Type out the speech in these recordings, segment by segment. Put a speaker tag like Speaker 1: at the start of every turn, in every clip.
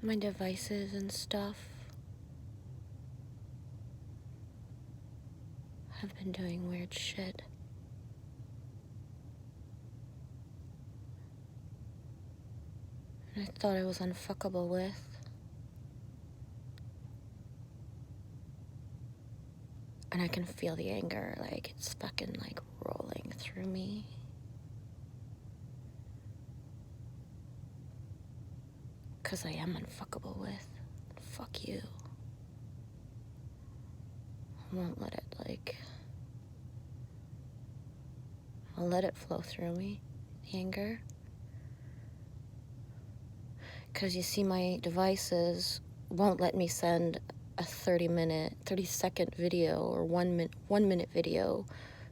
Speaker 1: my devices and stuff have been doing weird shit. And I thought I was unfuckable with. And I can feel the anger, like, it's fucking, like, rolling through me. Because I am unfuckable with. Fuck you. I won't let it, like... I'll let it flow through me, the anger. Because you see, my devices won't let me send a 30-second video or 1 minute video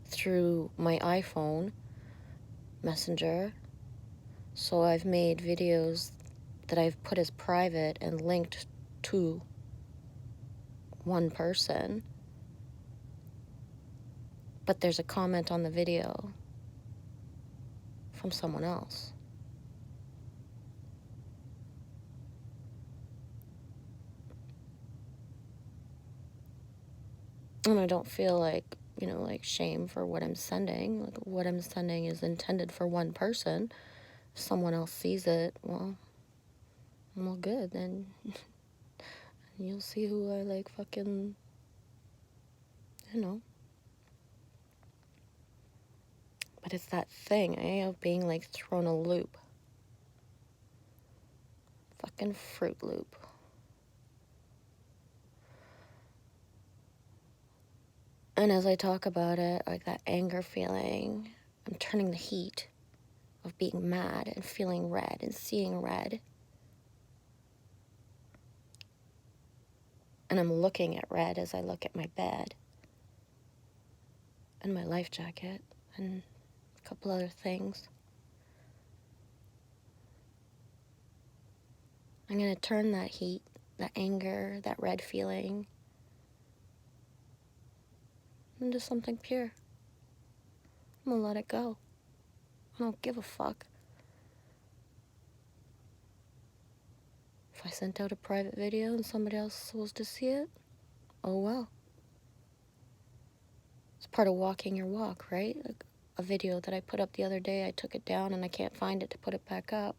Speaker 1: through my iPhone Messenger. So I've made videos that I've put as private and linked to one person, but there's a comment on the video from someone else. And I don't feel like, like shame for what I'm sending. Like, what I'm sending is intended for one person. If someone else sees it, well, good, then you'll see who I, like, fucking, But it's that thing, of being, like, thrown a loop. Fucking Fruit Loop. And as I talk about it, like, that anger feeling, I'm turning the heat of being mad and feeling red and seeing red. And I'm looking at red as I look at my bed and my life jacket and a couple other things. I'm going to turn that heat, that anger, that red feeling into something pure. I'm going to let it go. I don't give a fuck. If I sent out a private video and somebody else was to see it, oh well. It's part of walking your walk, right? Like a video that I put up the other day, I took it down and I can't find it to put it back up.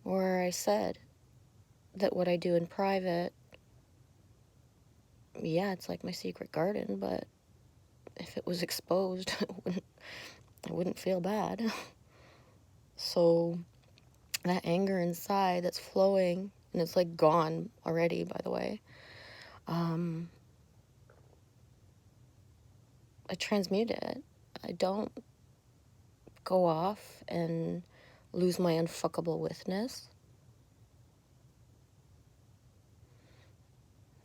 Speaker 1: Where I said that what I do in private, yeah, it's like my secret garden, but if it was exposed, I wouldn't feel bad. So that anger inside that's flowing, and it's like gone already, by the way, I transmute it. I don't go off and lose my unfuckable withness.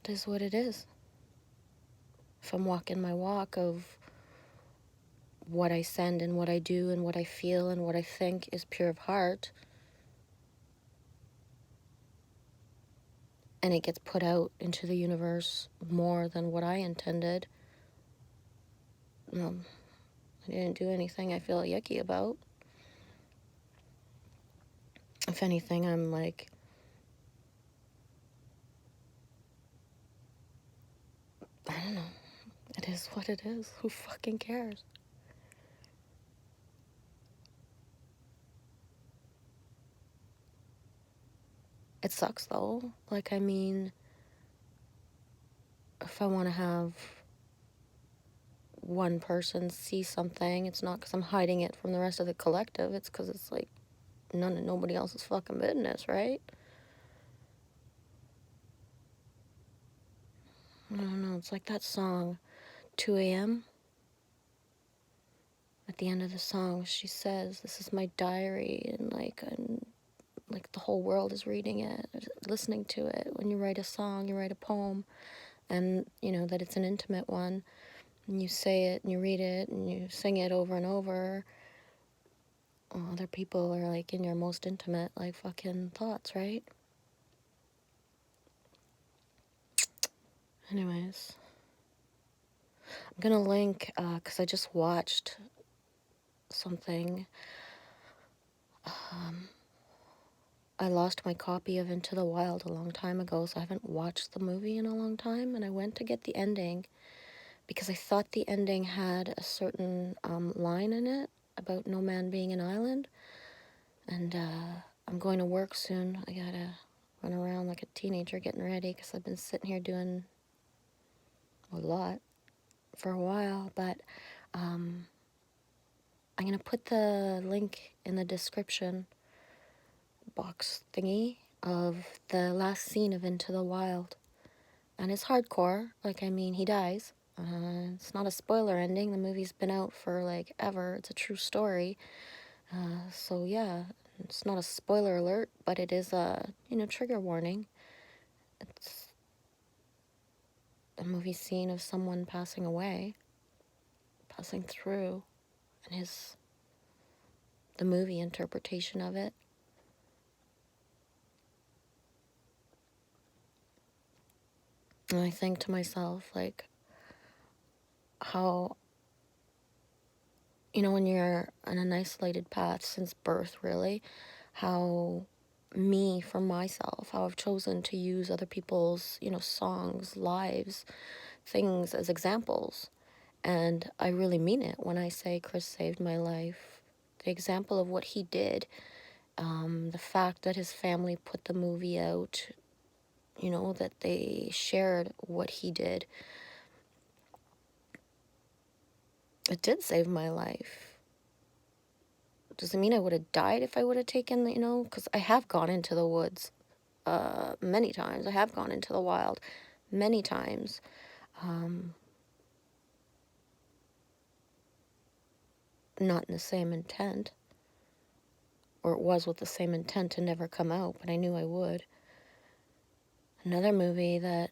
Speaker 1: It is what it is. If I'm walking my walk of what I send and what I do and what I feel and what I think is pure of heart, and it gets put out into the universe more than what I intended, I didn't do anything I feel yucky about. If anything, I'm like, I don't know. It is what it is. Who fucking cares? It sucks though. Like, I mean, if I want to have one person see something, it's not because I'm hiding it from the rest of the collective. It's because it's like nobody else's fucking business, right? I don't know. It's like that song, 2 a.m. At the end of the song, she says, "This is my diary," and like the whole world is reading it, listening to it. When you write a song, you write a poem, and that it's an intimate one, and you say it and you read it and you sing it over and over. Other people are like in your most intimate, like, fucking thoughts, right? Anyways, I'm gonna link, because I just watched something. I lost my copy of Into the Wild a long time ago, so I haven't watched the movie in a long time, and I went to get the ending because I thought the ending had a certain line in it about no man being an island, and I'm going to work soon. I gotta run around like a teenager getting ready because I've been sitting here doing a lot for a while, but I'm gonna put the link in the description box thingy of the last scene of Into the Wild. And it's hardcore. Like, I mean, he dies. It's not a spoiler ending. The movie's been out for, like, ever. It's a true story. So, yeah, it's not a spoiler alert, but it is a, trigger warning. It's a movie scene of someone passing away, passing through, and the movie interpretation of it. And I think to myself, like, how, when you're on an isolated path since birth, really, how for myself, how I've chosen to use other people's, songs, lives, things as examples. And I really mean it when I say Chris saved my life. The example of what he did, the fact that his family put the movie out, that they shared what he did. It did save my life. Does it mean I would have died if I would have taken, because I have gone into the woods many times. I have gone into the wild many times. Not in the same intent, or it was with the same intent to never come out, but I knew I would. Another movie that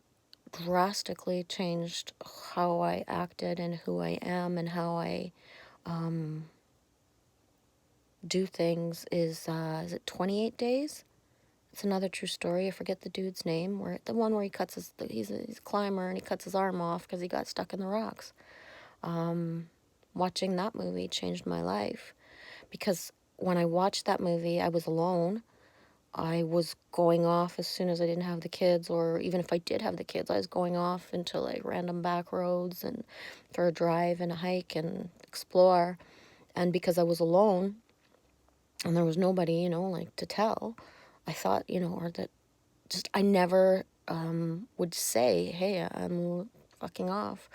Speaker 1: drastically changed how I acted and who I am and how I do things is it 28 Days? It's another true story. I forget the dude's name. The one where he cuts he's a climber and he cuts his arm off because he got stuck in the rocks. Watching that movie changed my life because when I watched that movie, I was alone. I was going off as soon as I didn't have the kids, or even if I did have the kids, I was going off into like random back roads and for a drive and a hike and explore. And because I was alone and there was nobody, like to tell, I thought, or that just I never would say, hey, I'm fucking off.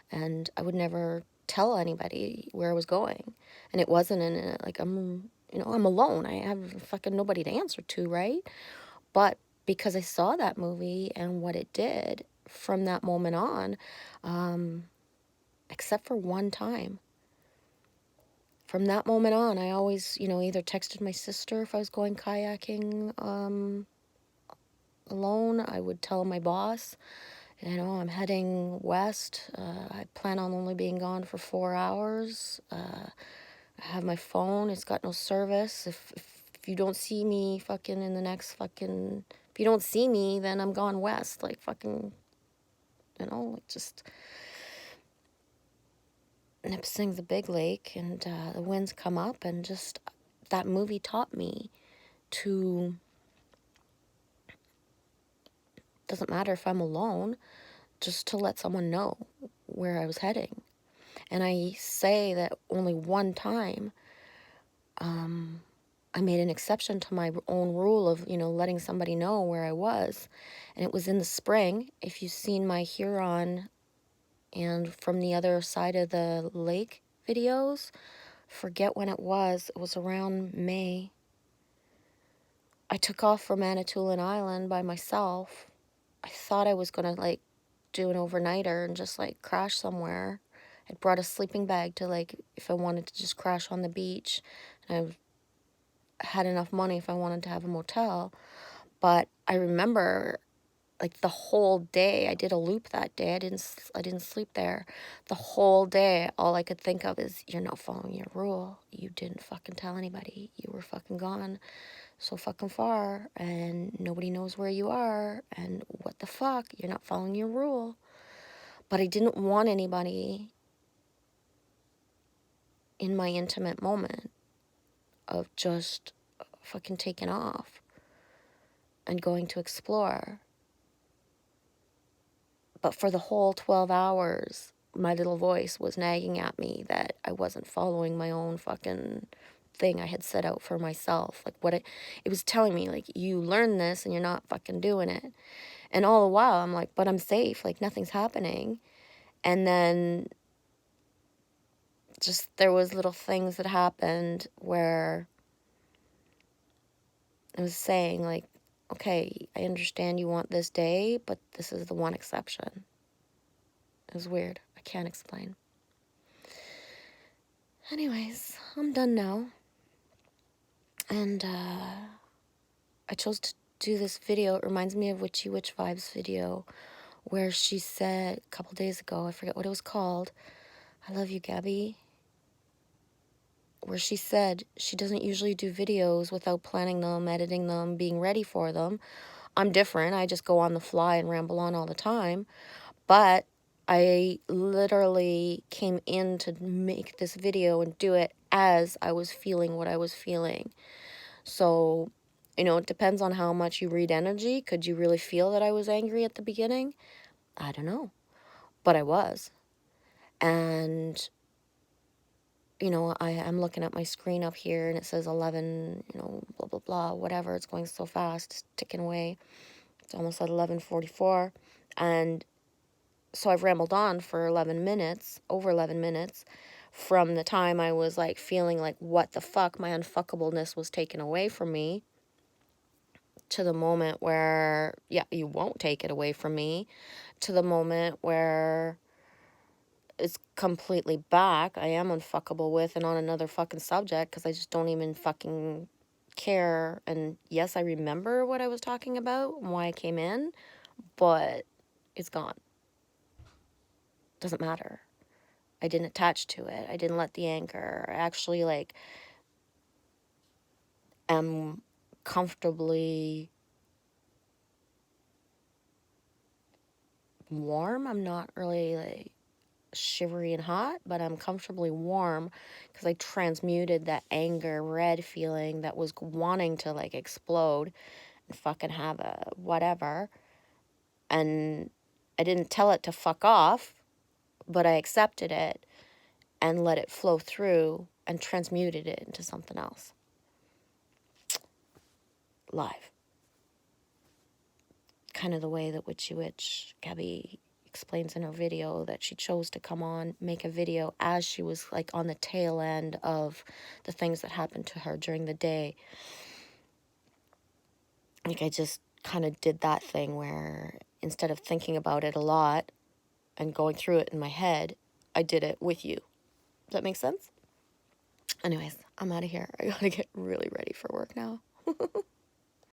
Speaker 1: And I would never tell anybody where I was going. And it wasn't like I'm alone. I have fucking nobody to answer to, right? But because I saw that movie and what it did from that moment on, except for one time, from that moment on, I always, either texted my sister if I was going kayaking alone. I would tell my boss, I'm heading west. I plan on only being gone for 4 hours. I have my phone. It's got no service. If you don't see me fucking in the next fucking... If you don't see me, then I'm gone west. Like fucking, like just... Nipissing's a big lake, and the winds come up, and just... That movie taught me to... Doesn't matter if I'm alone, just to let someone know where I was heading. And I say that only one time I made an exception to my own rule of, letting somebody know where I was. And it was in the spring. If you've seen my Huron and From the Other Side of the Lake videos, forget when it was around May. I took off for Manitoulin Island by myself. I thought I was going to, like, do an overnighter and just, like, crash somewhere. I'd brought a sleeping bag to, like, if I wanted to just crash on the beach. And I had enough money if I wanted to have a motel. But I remember, like, the whole day, I did a loop that day. I didn't sleep there. The whole day, all I could think of is, you're not following your rule. You didn't fucking tell anybody. You were fucking gone so fucking far, and nobody knows where you are, and what the fuck? You're not following your rule. But I didn't want anybody in my intimate moment of just fucking taking off. and going to explore. But for the whole 12 hours, my little voice was nagging at me that I wasn't following my own fucking thing I had set out for myself. Like what it was telling me, like, you learned this and you're not fucking doing it. And all the while I'm like, but I'm safe, like nothing's happening. And then just there was little things that happened where I was saying like, okay, I understand you want this day, but this is the one exception. It was weird. I can't explain. Anyways, I'm done now. And I chose to do this video. It reminds me of Witchy Witch Vibes video where she said a couple days ago, I forget what it was called. I love you, Gabby. Where she said she doesn't usually do videos without planning them, editing them, being ready for them. I'm different. I just go on the fly and ramble on all the time. But I literally came in to make this video and do it as I was feeling what I was feeling. So, it depends on how much you read energy. Could you really feel that I was angry at the beginning? I don't know. But I was. And, I'm looking at my screen up here and it says 11, blah, blah, blah, whatever. It's going so fast. It's ticking away. It's almost at 11:44. And so I've rambled on for 11 minutes, over 11 minutes, from the time I was like feeling like what the fuck, my unfuckableness was taken away from me, to the moment where, yeah, you won't take it away from me, to the moment where it's completely back. I am unfuckable with and on another fucking subject because I just don't even fucking care. And yes, I remember what I was talking about and why I came in, but it's gone. Doesn't matter. I didn't attach to it. I didn't let the anger. I actually am comfortably warm. I'm not really shivery and hot, but I'm comfortably warm because I transmuted that anger red feeling that was wanting to explode and fucking have a whatever. And I didn't tell it to fuck off, but I accepted it and let it flow through and transmuted it into something else. Live. Kind of the way that Witchy Witch Gabby explains in her video that she chose to come on, make a video as she was on the tail end of the things that happened to her during the day. I just kind of did that thing where instead of thinking about it a lot and going through it in my head, I did it with you. Does that make sense? Anyways, I'm out of here. I gotta get really ready for work now.